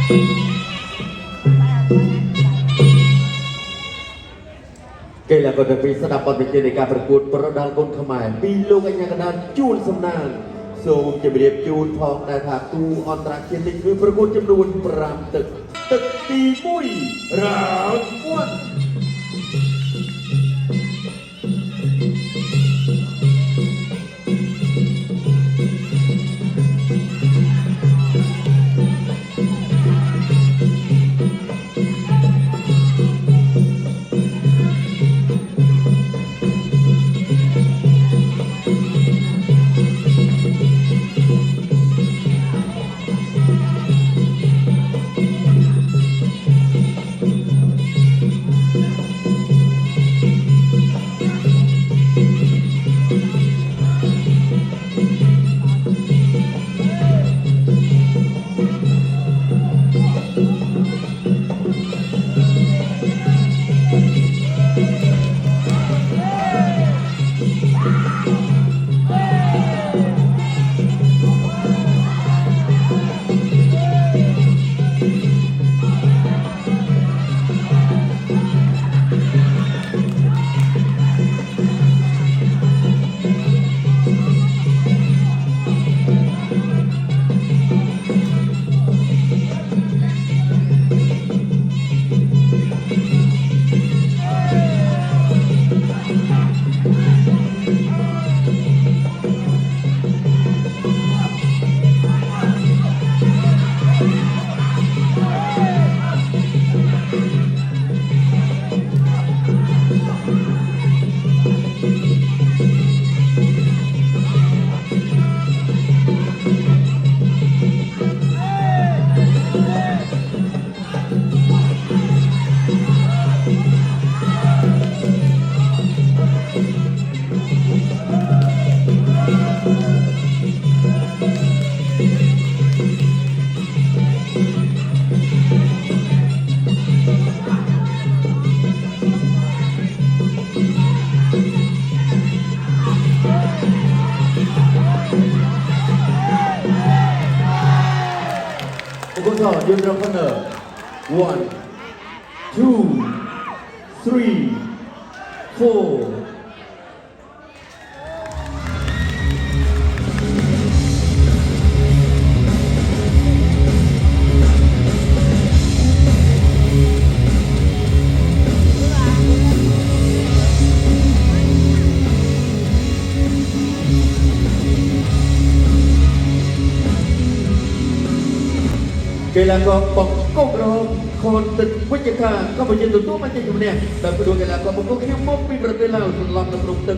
Kể là còn được bị sắp đặt bọn mình trênการประกวดประดานคนขมายปีลูกอัญญากระดานจูนสำนานส่งจะไปเรียบจูนทองได้ถากตูออนตราเคียนนี่คือประกวดจำนวนปรามตึกตีปุ้ยราวอ้วนYou're the winner. 1, 2, 3, 4. เกล้าก็ปกก้องรอคนตึกวิจิตรก็ไปยืนตัวมันจะอยู่เนี่ยแต่ไปดูเกล้าก็ปกก้องแค่มอบปีประเทศลาวสุดลำตะลุกตึก